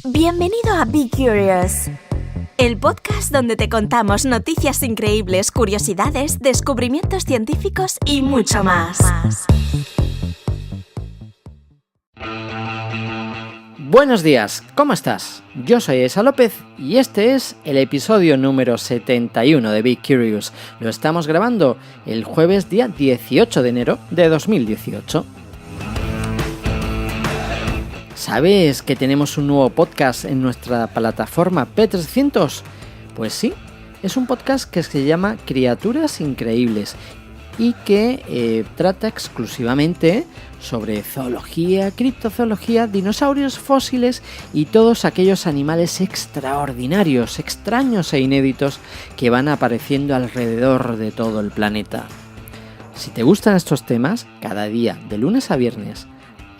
Bienvenido a Be Curious, el podcast donde te contamos noticias increíbles, curiosidades, descubrimientos científicos y mucho más. Buenos días, ¿cómo estás? Yo soy Esa López y este es el episodio número 71 de Be Curious. Lo estamos grabando el jueves día 18 de enero de 2018. ¿Sabes que tenemos un nuevo podcast en nuestra plataforma P300? Pues sí, es un podcast que se llama Criaturas Increíbles y que trata exclusivamente sobre zoología, criptozoología, dinosaurios, fósiles y todos aquellos animales extraordinarios, extraños e inéditos que van apareciendo alrededor de todo el planeta. Si te gustan estos temas, cada día, de lunes a viernes,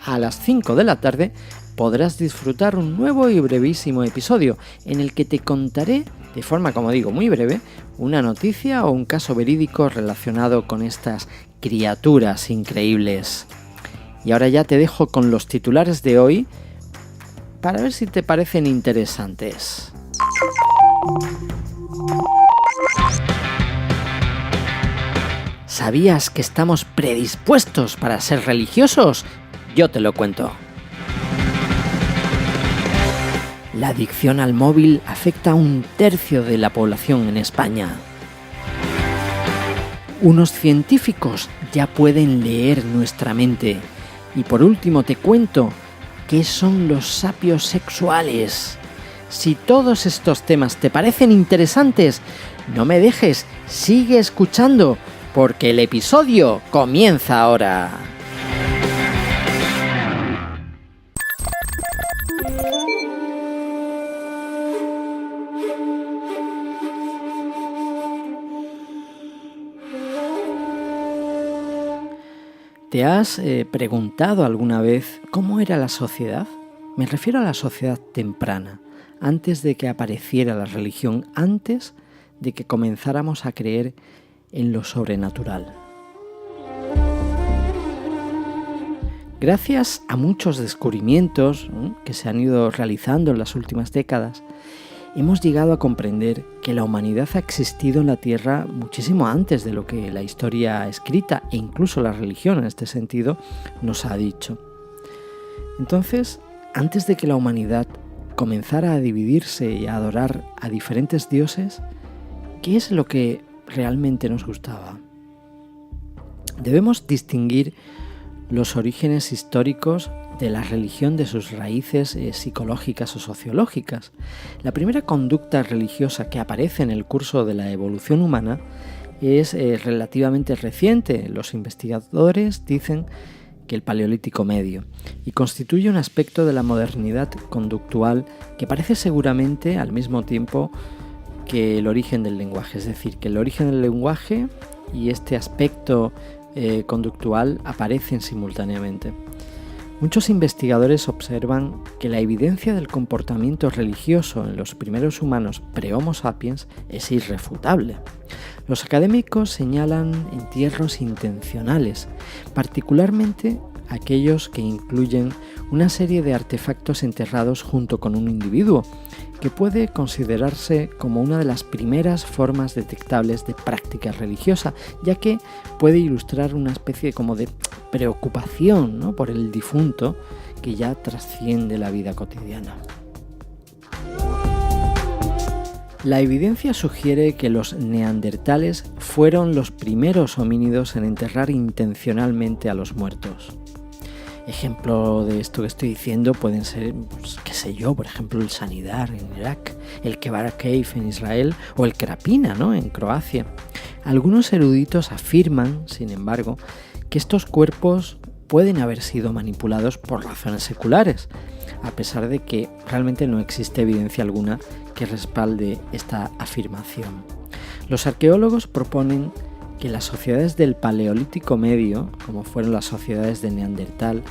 a las 5 de la tarde, podrás disfrutar un nuevo y brevísimo episodio en el que te contaré, de forma, como digo, muy breve, una noticia o un caso verídico relacionado con estas criaturas increíbles. Y ahora ya te dejo con los titulares de hoy para ver si te parecen interesantes. ¿Sabías que estamos predispuestos para ser religiosos? Yo te lo cuento. La adicción al móvil afecta a 1/3 de la población en España. Unos científicos ya pueden leer nuestra mente. Y por último te cuento qué son los sapios sexuales. Si todos estos temas te parecen interesantes, no me dejes, sigue escuchando, porque el episodio comienza ahora. ¿Te has preguntado alguna vez cómo era la sociedad? Me refiero a la sociedad temprana, antes de que apareciera la religión, antes de que comenzáramos a creer en lo sobrenatural. Gracias a muchos descubrimientos que se han ido realizando en las últimas décadas, hemos llegado a comprender que la humanidad ha existido en la Tierra muchísimo antes de lo que la historia escrita e incluso la religión en este sentido nos ha dicho. Entonces, antes de que la humanidad comenzara a dividirse y a adorar a diferentes dioses, ¿qué es lo que realmente nos gustaba? Debemos distinguir los orígenes históricos de la religión de sus raíces psicológicas o sociológicas. La primera conducta religiosa que aparece en el curso de la evolución humana es relativamente reciente. Los investigadores dicen que el Paleolítico Medio, y constituye un aspecto de la modernidad conductual que parece seguramente al mismo tiempo que el origen del lenguaje. Es decir, que el origen del lenguaje y este aspecto conductual aparecen simultáneamente. Muchos investigadores observan que la evidencia del comportamiento religioso en los primeros humanos pre-Homo sapiens es irrefutable. Los académicos señalan entierros intencionales, particularmente aquellos que incluyen una serie de artefactos enterrados junto con un individuo, que puede considerarse como una de las primeras formas detectables de práctica religiosa, ya que puede ilustrar una especie como de preocupación, ¿no?, por el difunto que ya trasciende la vida cotidiana. La evidencia sugiere que los neandertales fueron los primeros homínidos en enterrar intencionalmente a los muertos. Ejemplo de esto que estoy diciendo pueden ser, por ejemplo, el Sanidar en Irak, el Kebara Cave en Israel o el Krapina, ¿no?, en Croacia. Algunos eruditos afirman, sin embargo, que estos cuerpos pueden haber sido manipulados por razones seculares, a pesar de que realmente no existe evidencia alguna que respalde esta afirmación. Los arqueólogos proponen que las sociedades del Paleolítico Medio, como fueron las sociedades de Neandertal,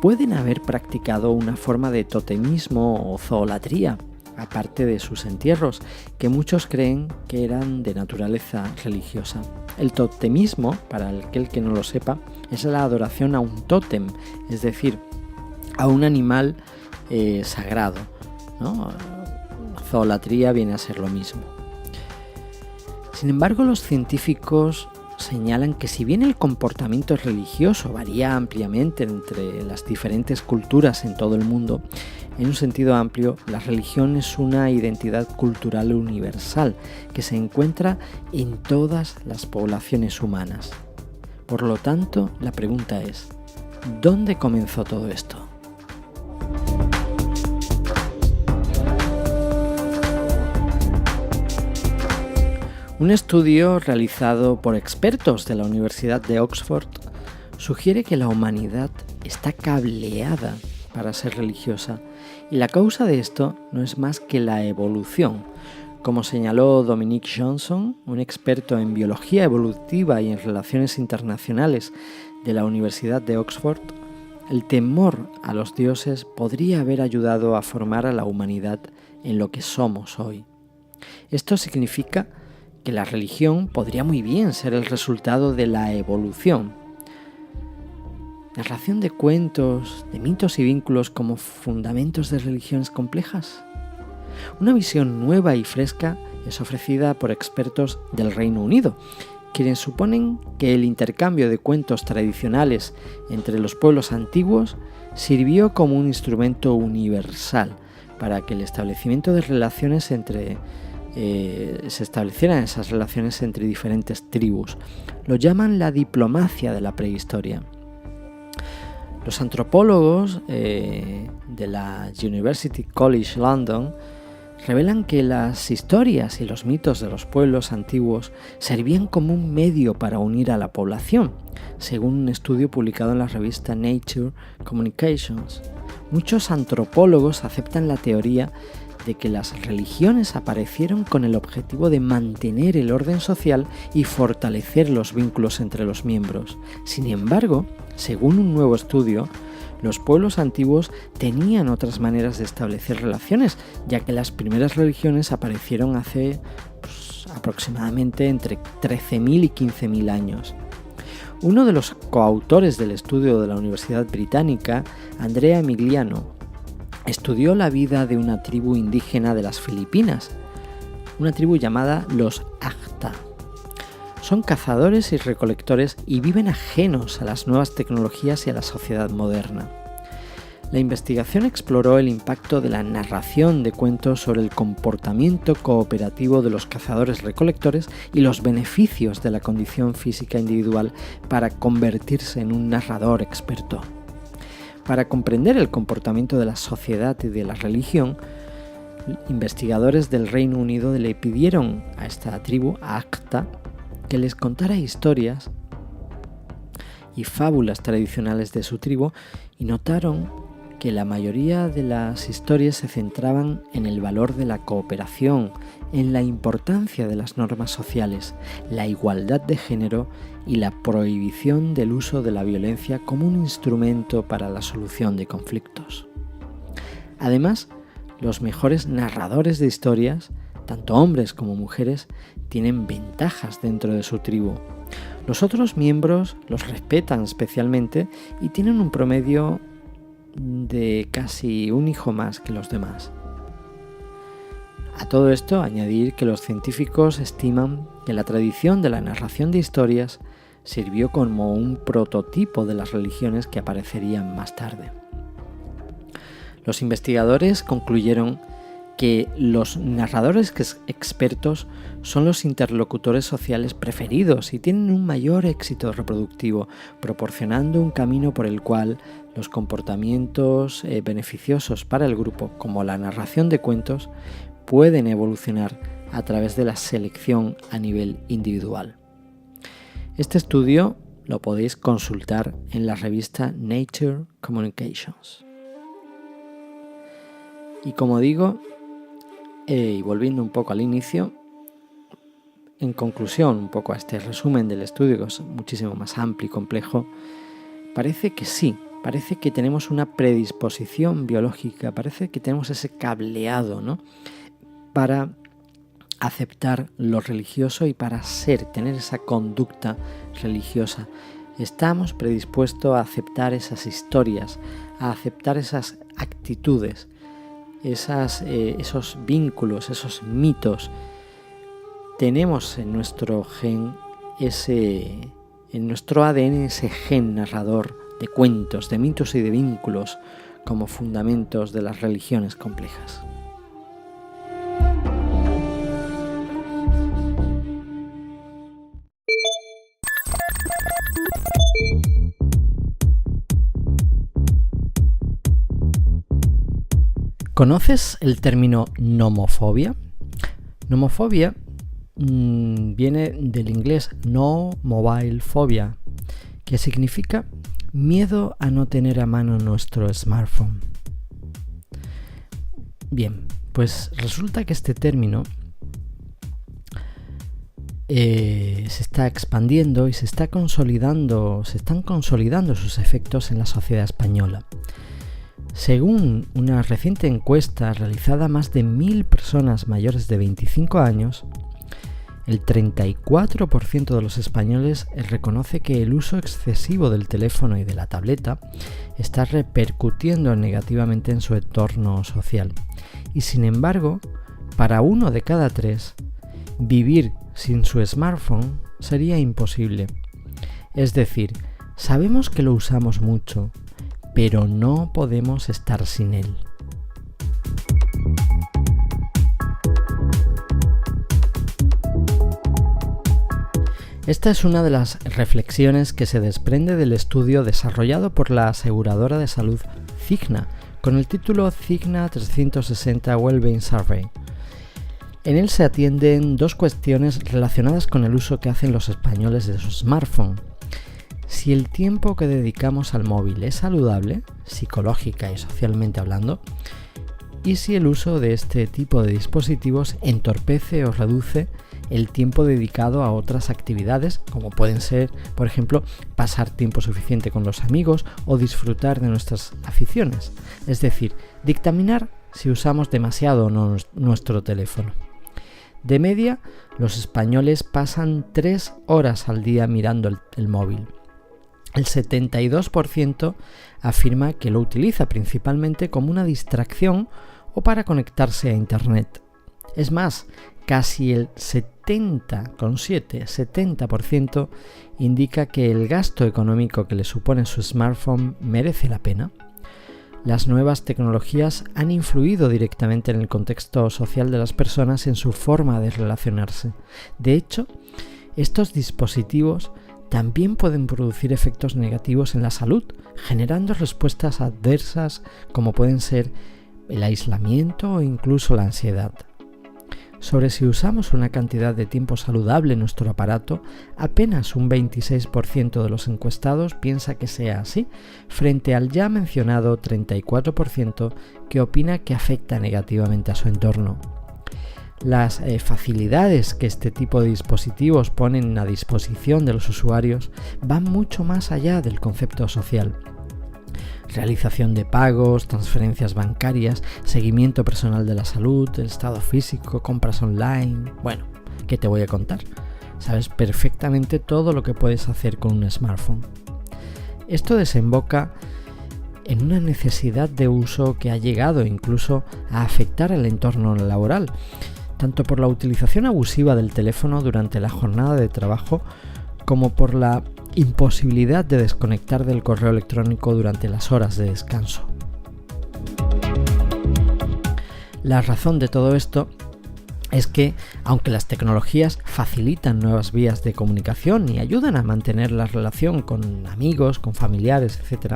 pueden haber practicado una forma de totemismo o zoolatría, aparte de sus entierros, que muchos creen que eran de naturaleza religiosa. El totemismo, para aquel que no lo sepa, es la adoración a un tótem, es decir, a un animal sagrado, ¿no? Zoolatría viene a ser lo mismo. Sin embargo, los científicos señalan que si bien el comportamiento religioso varía ampliamente entre las diferentes culturas en todo el mundo, en un sentido amplio, la religión es una identidad cultural universal que se encuentra en todas las poblaciones humanas. Por lo tanto, la pregunta es, ¿dónde comenzó todo esto? Un estudio realizado por expertos de la Universidad de Oxford sugiere que la humanidad está cableada para ser religiosa, y la causa de esto no es más que la evolución. Como señaló Dominic Johnson, un experto en biología evolutiva y en relaciones internacionales de la Universidad de Oxford, el temor a los dioses podría haber ayudado a formar a la humanidad en lo que somos hoy. Esto significa que la religión podría muy bien ser el resultado de la evolución. Narración de cuentos, de mitos y vínculos como fundamentos de religiones complejas. Una visión nueva y fresca es ofrecida por expertos del Reino Unido, quienes suponen que el intercambio de cuentos tradicionales entre los pueblos antiguos sirvió como un instrumento universal para que el establecimiento de relaciones se establecieran esas relaciones entre diferentes tribus. Lo llaman la diplomacia de la prehistoria. Los antropólogos de la University College London revelan que las historias y los mitos de los pueblos antiguos servían como un medio para unir a la población, según un estudio publicado en la revista Nature Communications. Muchos antropólogos aceptan la teoría de que las religiones aparecieron con el objetivo de mantener el orden social y fortalecer los vínculos entre los miembros. Sin embargo, según un nuevo estudio, los pueblos antiguos tenían otras maneras de establecer relaciones, ya que las primeras religiones aparecieron hace aproximadamente entre 13.000 y 15.000 años. Uno de los coautores del estudio de la Universidad Británica, Andrea Emiliano, estudió la vida de una tribu indígena de las Filipinas, una tribu llamada los Akta. Son cazadores y recolectores y viven ajenos a las nuevas tecnologías y a la sociedad moderna. La investigación exploró el impacto de la narración de cuentos sobre el comportamiento cooperativo de los cazadores-recolectores y los beneficios de la condición física individual para convertirse en un narrador experto. Para comprender el comportamiento de la sociedad y de la religión, investigadores del Reino Unido le pidieron a esta tribu, a Akta, que les contara historias y fábulas tradicionales de su tribu, y notaron que la mayoría de las historias se centraban en el valor de la cooperación, en la importancia de las normas sociales, la igualdad de género y la prohibición del uso de la violencia como un instrumento para la solución de conflictos. Además, los mejores narradores de historias, tanto hombres como mujeres, tienen ventajas dentro de su tribu. Los otros miembros los respetan especialmente y tienen un promedio de casi un hijo más que los demás. A todo esto, añadir que los científicos estiman que la tradición de la narración de historias sirvió como un prototipo de las religiones que aparecerían más tarde. Los investigadores concluyeron que los narradores expertos son los interlocutores sociales preferidos y tienen un mayor éxito reproductivo, proporcionando un camino por el cual los comportamientos beneficiosos para el grupo, como la narración de cuentos, pueden evolucionar a través de la selección a nivel individual. Este estudio lo podéis consultar en la revista Nature Communications. Y como digo, y volviendo un poco al inicio, en conclusión un poco a este resumen del estudio, que es muchísimo más amplio y complejo, parece que sí, parece que tenemos una predisposición biológica, parece que tenemos ese cableado, ¿no?, para aceptar lo religioso y para tener esa conducta religiosa. Estamos predispuestos a aceptar esas historias, a aceptar esas actitudes, esos vínculos, esos mitos. Tenemos en nuestro gen en nuestro ADN ese gen narrador de cuentos, de mitos y de vínculos como fundamentos de las religiones complejas. ¿Conoces el término nomofobia? Nomofobia viene del inglés no mobile phobia, que significa miedo a no tener a mano nuestro smartphone. Bien, pues resulta que este término se está expandiendo y se están consolidando sus efectos en la sociedad española. Según una reciente encuesta realizada a más de 1.000 personas mayores de 25 años, el 34% de los españoles reconoce que el uso excesivo del teléfono y de la tableta está repercutiendo negativamente en su entorno social. Y sin embargo, para 1 de cada 3, vivir sin su smartphone sería imposible. Es decir, sabemos que lo usamos mucho, pero no podemos estar sin él. Esta es una de las reflexiones que se desprende del estudio desarrollado por la aseguradora de salud Cigna, con el título Cigna 360 Wellbeing Survey. En él se atienden 2 cuestiones relacionadas con el uso que hacen los españoles de su smartphone. Si el tiempo que dedicamos al móvil es saludable, psicológica y socialmente hablando, y si el uso de este tipo de dispositivos entorpece o reduce el tiempo dedicado a otras actividades, como pueden ser, por ejemplo, pasar tiempo suficiente con los amigos o disfrutar de nuestras aficiones. Es decir, dictaminar si usamos demasiado o no nuestro teléfono. De media, los españoles pasan 3 horas al día mirando el móvil. El 72% afirma que lo utiliza principalmente como una distracción o para conectarse a Internet. Es más, casi el 70% indica que el gasto económico que le supone su smartphone merece la pena. Las nuevas tecnologías han influido directamente en el contexto social de las personas y en su forma de relacionarse. De hecho, estos dispositivos también pueden producir efectos negativos en la salud, generando respuestas adversas como pueden ser el aislamiento o incluso la ansiedad. Sobre si usamos una cantidad de tiempo saludable en nuestro aparato, apenas un 26% de los encuestados piensa que sea así, frente al ya mencionado 34% que opina que afecta negativamente a su entorno. Las facilidades que este tipo de dispositivos ponen a disposición de los usuarios van mucho más allá del concepto social. Realización de pagos, transferencias bancarias, seguimiento personal de la salud, el estado físico, compras online. Bueno, ¿qué te voy a contar? Sabes perfectamente todo lo que puedes hacer con un smartphone. Esto desemboca en una necesidad de uso que ha llegado incluso a afectar el entorno laboral, tanto por la utilización abusiva del teléfono durante la jornada de trabajo como por la imposibilidad de desconectar del correo electrónico durante las horas de descanso. La razón de todo esto es que, aunque las tecnologías facilitan nuevas vías de comunicación y ayudan a mantener la relación con amigos, con familiares, etc.,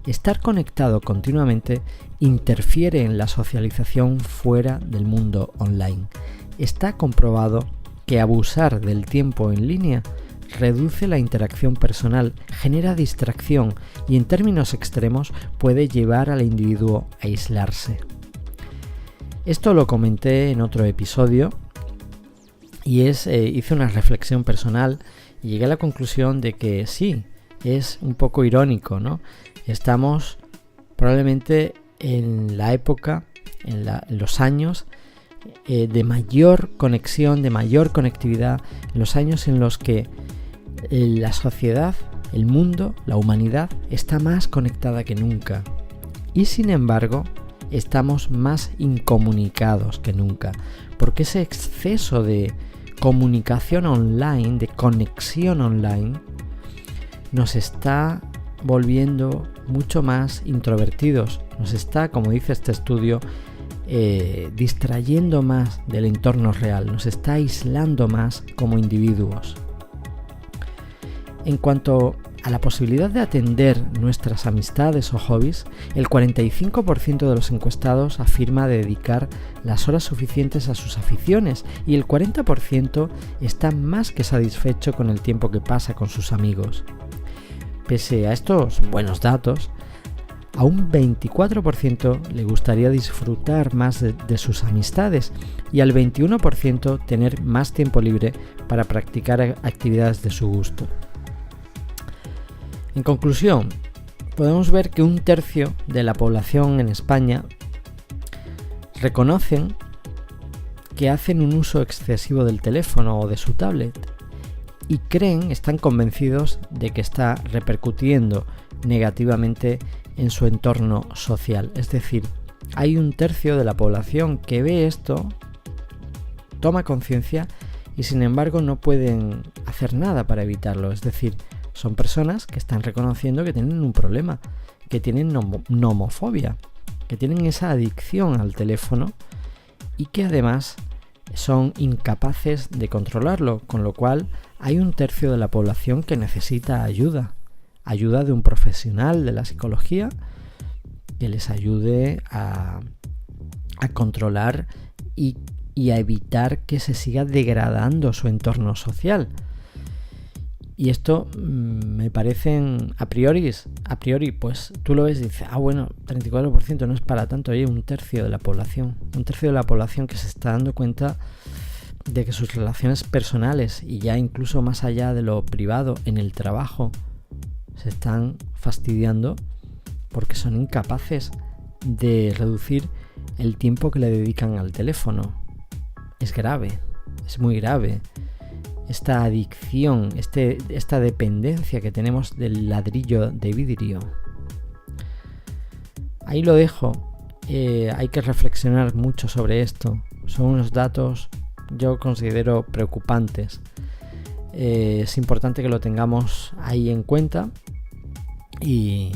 estar conectado continuamente interfiere en la socialización fuera del mundo online. Está comprobado que abusar del tiempo en línea reduce la interacción personal, genera distracción y en términos extremos puede llevar al individuo a aislarse. Esto lo comenté en otro episodio y hice una reflexión personal y llegué a la conclusión de que sí, es un poco irónico, ¿no? Estamos probablemente en la época, en los años de mayor conexión, de mayor conectividad, en los años en los que la sociedad, el mundo, la humanidad está más conectada que nunca. Y sin embargo, estamos más incomunicados que nunca, porque ese exceso de comunicación online, de conexión online, nos está volviendo mucho más introvertidos, nos está, como dice este estudio, distrayendo más del entorno real, nos está aislando más como individuos. En cuanto a la posibilidad de atender nuestras amistades o hobbies, el 45% de los encuestados afirma dedicar las horas suficientes a sus aficiones y el 40% está más que satisfecho con el tiempo que pasa con sus amigos. Pese a estos buenos datos, a un 24% le gustaría disfrutar más de sus amistades y al 21% tener más tiempo libre para practicar actividades de su gusto. En conclusión, podemos ver que 1/3 de la población en España reconocen que hacen un uso excesivo del teléfono o de su tablet y están convencidos de que está repercutiendo negativamente en su entorno social. Es decir, hay 1/3 de la población que ve esto, toma conciencia y sin embargo no pueden hacer nada para evitarlo. Es decir, son personas que están reconociendo que tienen un problema, que tienen nomofobia, que tienen esa adicción al teléfono y que además son incapaces de controlarlo, con lo cual hay 1/3 de la población que necesita ayuda de un profesional de la psicología que les ayude a controlar y a evitar que se siga degradando su entorno social. Y esto me parecen a priori, pues tú lo ves y dices, bueno, 34% no es para tanto, oye, 1/3 de la población, 1/3 de la población que se está dando cuenta de que sus relaciones personales y ya incluso más allá de lo privado, en el trabajo, se están fastidiando porque son incapaces de reducir el tiempo que le dedican al teléfono. Es grave, es muy grave. Esta adicción, esta dependencia que tenemos del ladrillo de vidrio. Ahí lo dejo. Hay que reflexionar mucho sobre esto. Son unos datos, yo considero, preocupantes. Es importante que lo tengamos ahí en cuenta y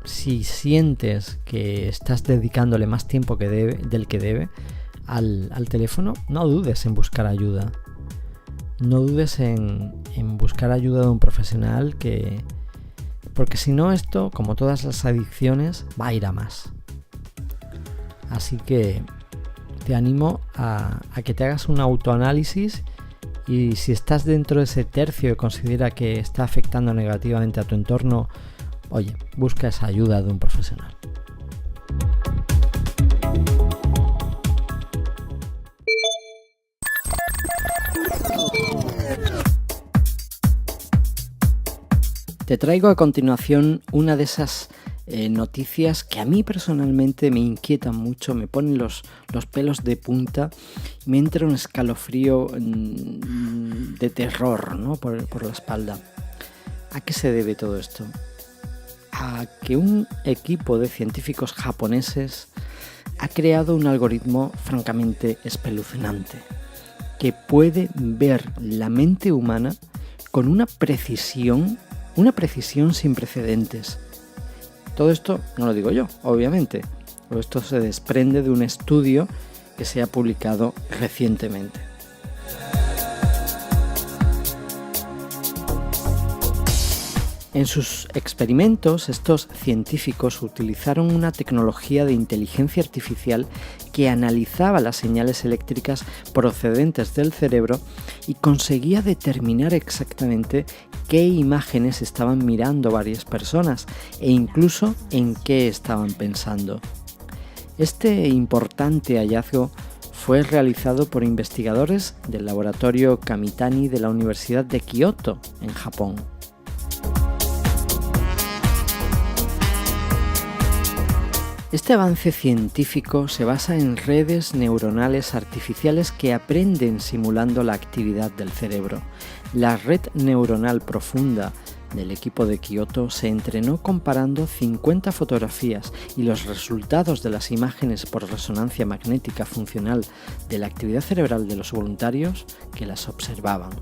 si sientes que estás dedicándole más tiempo del que debe al teléfono, no dudes en buscar ayuda. No dudes en buscar ayuda de un profesional porque si no esto, como todas las adicciones, va a ir a más. Así que te animo a que te hagas un autoanálisis y si estás dentro de ese tercio que considera que está afectando negativamente a tu entorno, oye, busca esa ayuda de un profesional. Te traigo a continuación una de esas noticias que a mí personalmente me inquietan mucho, me ponen los pelos de punta, me entra un escalofrío de terror, ¿no? por la espalda. ¿A qué se debe todo esto? A que un equipo de científicos japoneses ha creado un algoritmo francamente espeluznante que puede ver la mente humana con una precisión sin precedentes. Todo esto no lo digo yo, obviamente. Todo esto se desprende de un estudio que se ha publicado recientemente. En sus experimentos, estos científicos utilizaron una tecnología de inteligencia artificial que analizaba las señales eléctricas procedentes del cerebro y conseguía determinar exactamente qué imágenes estaban mirando varias personas e incluso en qué estaban pensando. Este importante hallazgo fue realizado por investigadores del laboratorio Kamitani de la Universidad de Kioto, en Japón. Este avance científico se basa en redes neuronales artificiales que aprenden simulando la actividad del cerebro. La red neuronal profunda del equipo de Kyoto se entrenó comparando 50 fotografías y los resultados de las imágenes por resonancia magnética funcional de la actividad cerebral de los voluntarios que las observaban.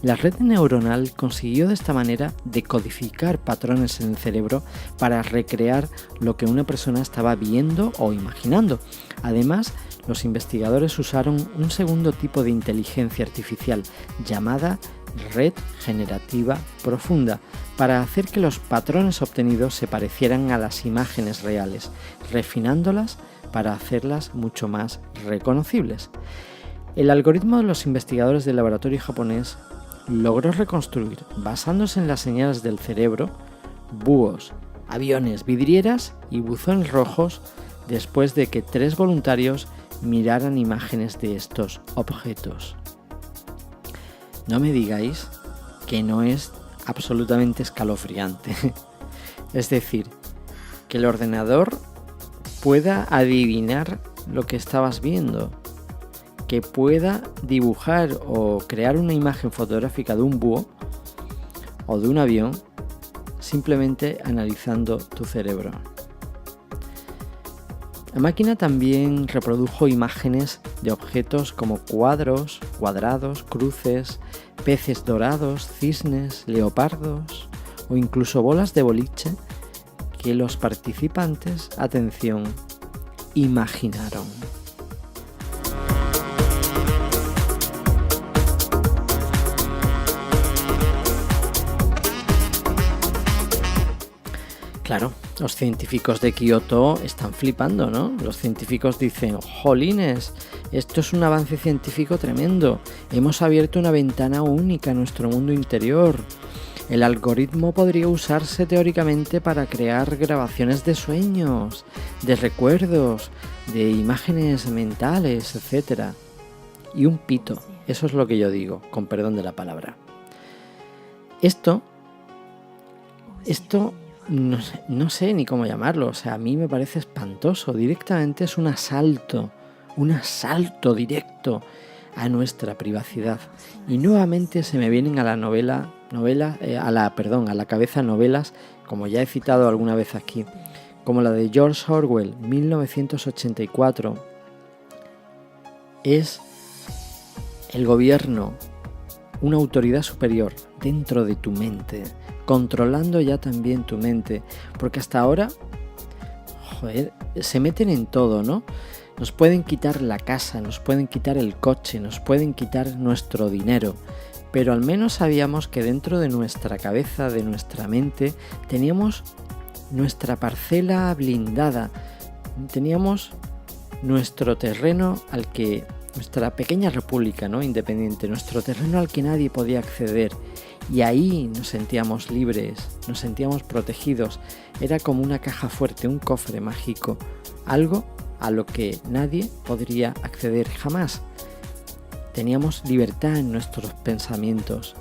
La red neuronal consiguió de esta manera decodificar patrones en el cerebro para recrear lo que una persona estaba viendo o imaginando. Además, los investigadores usaron un segundo tipo de inteligencia artificial llamada red generativa profunda para hacer que los patrones obtenidos se parecieran a las imágenes reales, refinándolas para hacerlas mucho más reconocibles. El algoritmo de los investigadores del laboratorio japonés logró reconstruir, basándose en las señales del cerebro, búhos, aviones, vidrieras y buzones rojos después de que 3 voluntarios miraran imágenes de estos objetos. No me digáis que no es absolutamente escalofriante. Es decir, que el ordenador pueda adivinar lo que estabas viendo, que pueda dibujar o crear una imagen fotográfica de un búho o de un avión simplemente analizando tu cerebro. La máquina también reprodujo imágenes de objetos como cuadros, cuadrados, cruces, peces dorados, cisnes, leopardos o incluso bolas de boliche que los participantes, atención, imaginaron. Claro, los científicos de Kyoto están flipando, ¿no? Los científicos dicen, ¡jolines! Esto es un avance científico tremendo. Hemos abierto una ventana única a nuestro mundo interior. El algoritmo podría usarse teóricamente para crear grabaciones de sueños, de recuerdos, de imágenes mentales, etc. Y un pito, eso es lo que yo digo, con perdón de la palabra. Esto no sé ni cómo llamarlo, o sea, a mí me parece espantoso. Directamente es un asalto directo a nuestra privacidad. Y nuevamente se me vienen a la cabeza novelas, como ya he citado alguna vez aquí, como la de George Orwell, 1984. Es el gobierno, una autoridad superior dentro de tu mente, controlando ya también tu mente, porque hasta ahora, se meten en todo, ¿no? Nos pueden quitar la casa, nos pueden quitar el coche, nos pueden quitar nuestro dinero, pero al menos sabíamos que dentro de nuestra cabeza, de nuestra mente, teníamos nuestra parcela blindada, teníamos nuestro terreno nuestra pequeña república, ¿no? Independiente, nuestro terreno al que nadie podía acceder. Y ahí nos sentíamos libres, nos sentíamos protegidos. Era como una caja fuerte, un cofre mágico, algo a lo que nadie podría acceder jamás. Teníamos libertad en nuestros pensamientos.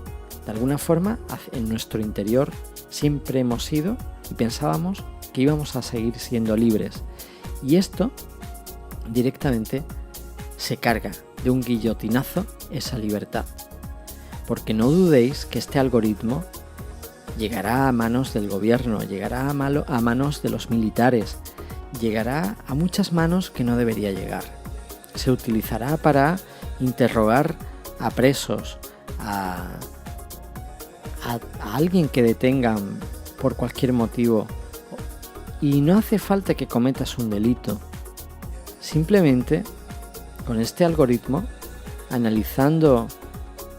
De alguna forma, en nuestro interior siempre hemos sido y pensábamos que íbamos a seguir siendo libres. Y esto directamente se carga de un guillotinazo esa libertad. Porque no dudéis que este algoritmo llegará a manos del gobierno, llegará a manos de los militares, llegará a muchas manos que no debería llegar. Se utilizará para interrogar a presos, a alguien que detengan por cualquier motivo. Y no hace falta que cometas un delito. Simplemente, con este algoritmo, analizando,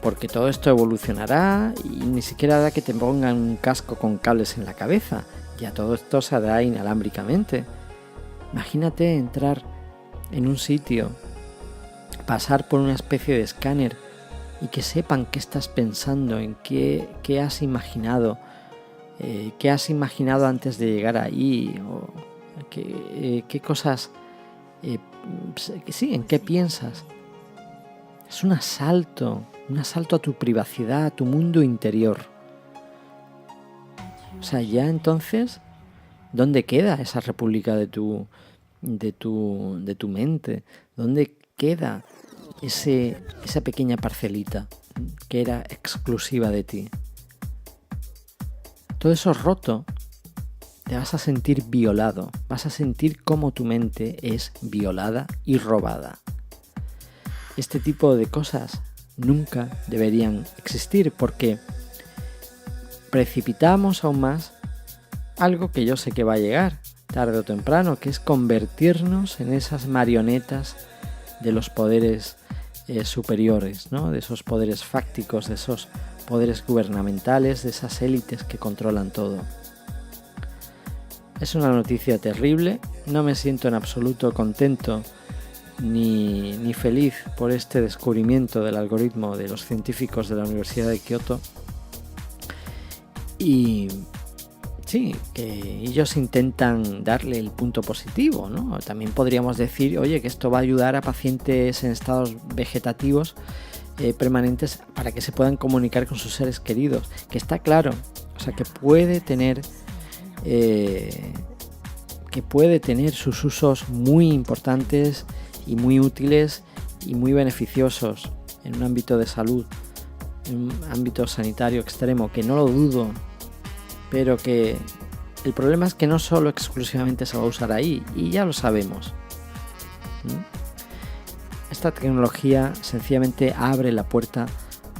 porque todo esto evolucionará y ni siquiera da que te pongan un casco con cables en la cabeza. Ya todo esto se hará inalámbricamente. Imagínate entrar en un sitio, pasar por una especie de escáner y que sepan qué estás pensando, en qué has imaginado, qué has imaginado antes de llegar ahí, o qué cosas, en qué piensas. Es un asalto a tu privacidad, a tu mundo interior. O sea, ya entonces ¿Dónde queda esa república de tu mente? ¿Dónde queda esa pequeña parcelita que era exclusiva de ti? Todo eso roto, te vas a sentir violado, vas a sentir cómo tu mente es violada y robada. Este tipo de cosas nunca deberían existir porque precipitamos aún más algo que yo sé que va a llegar tarde o temprano, que es convertirnos en esas marionetas de los poderes superiores, ¿no? De esos poderes fácticos, de esos poderes gubernamentales, de esas élites que controlan todo. Es una noticia terrible, no me siento en absoluto contento ni feliz por este descubrimiento del algoritmo de los científicos de la Universidad de Kioto. Y sí, que ellos intentan darle el punto positivo, ¿no? También podríamos decir, oye, que esto va a ayudar a pacientes en estados vegetativos permanentes para que se puedan comunicar con sus seres queridos, que está claro, o sea, que puede tener sus usos muy importantes y muy útiles y muy beneficiosos en un ámbito de salud, en un ámbito sanitario extremo, que no lo dudo, pero que el problema es que no solo exclusivamente se va a usar ahí, y ya lo sabemos. Esta tecnología sencillamente abre la puerta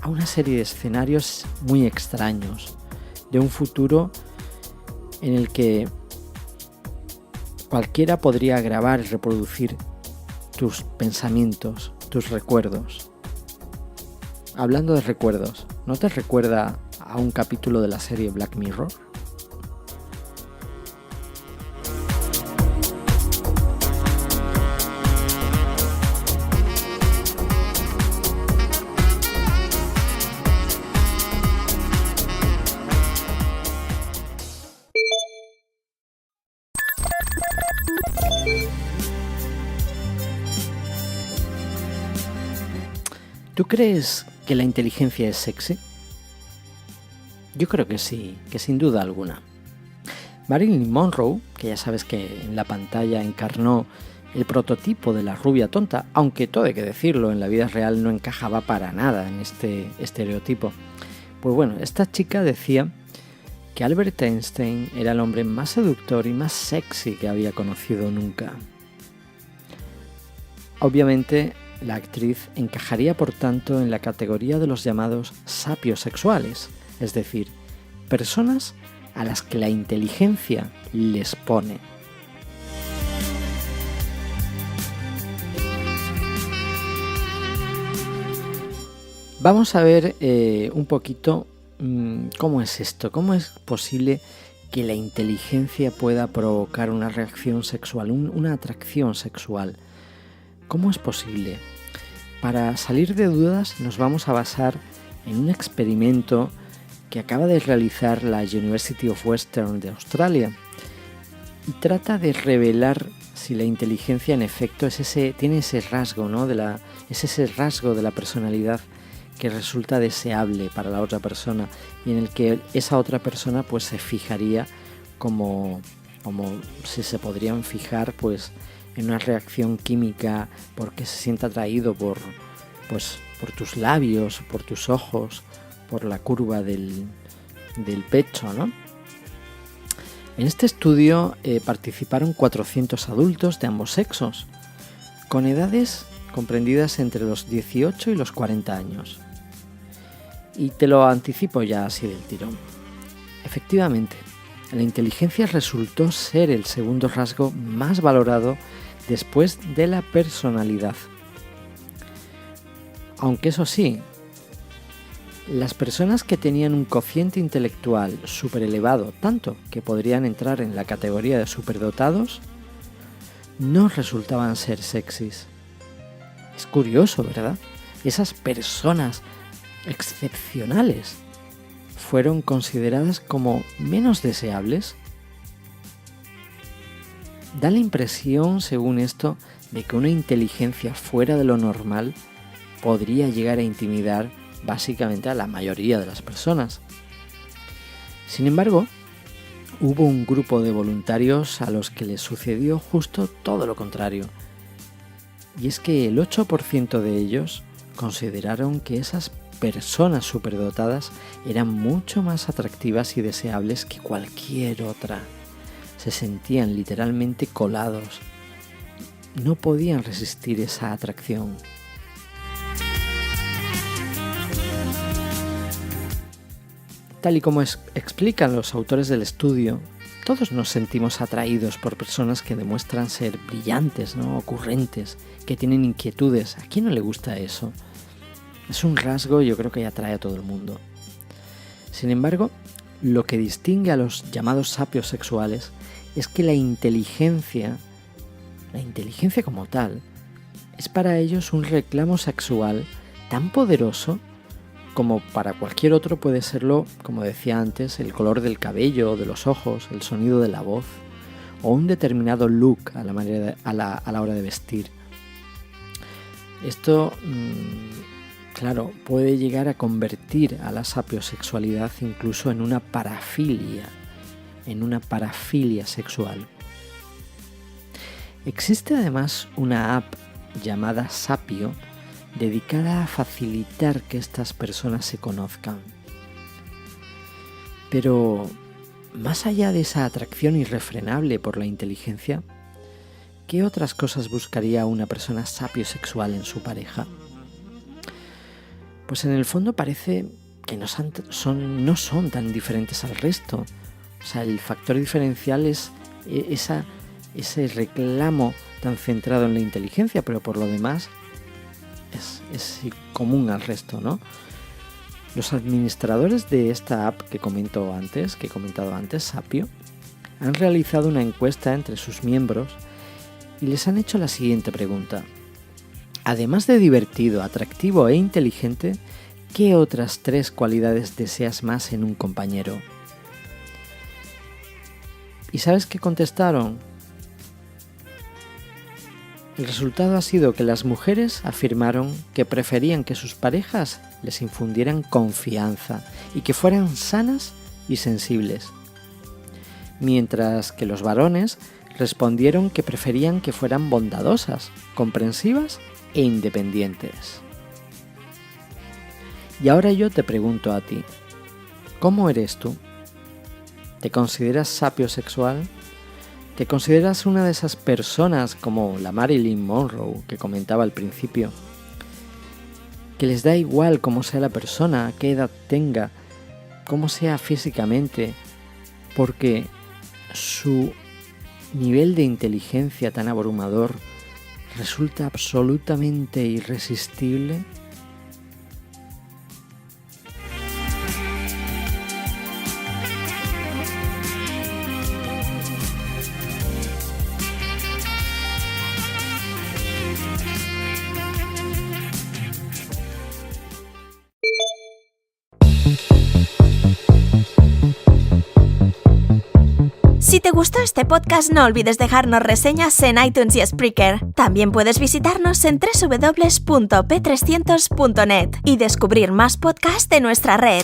a una serie de escenarios muy extraños, de un futuro en el que cualquiera podría grabar y reproducir tus pensamientos, tus recuerdos. Hablando de recuerdos, ¿no te recuerda a un capítulo de la serie Black Mirror? ¿Tú crees que la inteligencia es sexy? Yo creo que sí, que sin duda alguna. Marilyn Monroe, que ya sabes que en la pantalla encarnó el prototipo de la rubia tonta, aunque todo hay que decirlo, en la vida real no encajaba para nada en este estereotipo. Pues bueno, esta chica decía que Albert Einstein era el hombre más seductor y más sexy que había conocido nunca. Obviamente, la actriz encajaría por tanto en la categoría de los llamados sapiosexuales, es decir, personas a las que la inteligencia les pone. Vamos a ver un poquito cómo es esto, cómo es posible que la inteligencia pueda provocar una reacción sexual, una atracción sexual. ¿Cómo es posible? Para salir de dudas nos vamos a basar en un experimento que acaba de realizar la University of Western de Australia y trata de revelar si la inteligencia en efecto tiene ese rasgo, ¿no? Es ese rasgo de la personalidad que resulta deseable para la otra persona y en el que esa otra persona pues se fijaría como si se podrían fijar pues en una reacción química porque se siente atraído por tus labios, por tus ojos, por la curva del pecho, ¿no? En este estudio participaron 400 adultos de ambos sexos, con edades comprendidas entre los 18 y los 40 años. Y te lo anticipo ya así del tirón. Efectivamente, la inteligencia resultó ser el segundo rasgo más valorado después de la personalidad. Aunque eso sí, las personas que tenían un cociente intelectual súper elevado, tanto que podrían entrar en la categoría de superdotados, no resultaban ser sexys. Es curioso, ¿verdad? Esas personas excepcionales fueron consideradas como menos deseables. Da la impresión, según esto, de que una inteligencia fuera de lo normal podría llegar a intimidar básicamente a la mayoría de las personas. Sin embargo, hubo un grupo de voluntarios a los que les sucedió justo todo lo contrario. Y es que el 8% de ellos consideraron que esas personas superdotadas eran mucho más atractivas y deseables que cualquier otra. Se sentían literalmente colados. No podían resistir esa atracción. Tal y como explican los autores del estudio, todos nos sentimos atraídos por personas que demuestran ser brillantes, ¿no? Ocurrentes, que tienen inquietudes. ¿A quién no le gusta eso? Es un rasgo, yo creo, que atrae a todo el mundo. Sin embargo, lo que distingue a los llamados sapios sexuales es que la inteligencia como tal, es para ellos un reclamo sexual tan poderoso como para cualquier otro puede serlo, como decía antes, el color del cabello o de los ojos, el sonido de la voz o un determinado look a la hora de vestir. Esto, claro, puede llegar a convertir a la sapiosexualidad incluso en una parafilia sexual. Existe además una app llamada Sapio dedicada a facilitar que estas personas se conozcan. Pero, más allá de esa atracción irrefrenable por la inteligencia, ¿qué otras cosas buscaría una persona sapiosexual en su pareja? Pues en el fondo parece que no son tan diferentes al resto. O sea, el factor diferencial es ese reclamo tan centrado en la inteligencia, pero por lo demás es común al resto, ¿no? Los administradores de esta app que he comentado antes, Sapio, han realizado una encuesta entre sus miembros y les han hecho la siguiente pregunta. Además de divertido, atractivo e inteligente, ¿qué otras 3 cualidades deseas más en un compañero? ¿Y sabes qué contestaron? El resultado ha sido que las mujeres afirmaron que preferían que sus parejas les infundieran confianza y que fueran sanas y sensibles, mientras que los varones respondieron que preferían que fueran bondadosas, comprensivas e independientes. Y ahora yo te pregunto a ti, ¿cómo eres tú? ¿Te consideras sapiosexual? ¿Te consideras una de esas personas como la Marilyn Monroe que comentaba al principio, que les da igual cómo sea la persona, qué edad tenga, cómo sea físicamente, porque su nivel de inteligencia tan abrumador resulta absolutamente irresistible? Si te gustó este podcast, no olvides dejarnos reseñas en iTunes y Spreaker. También puedes visitarnos en www.p300.net y descubrir más podcasts de nuestra red.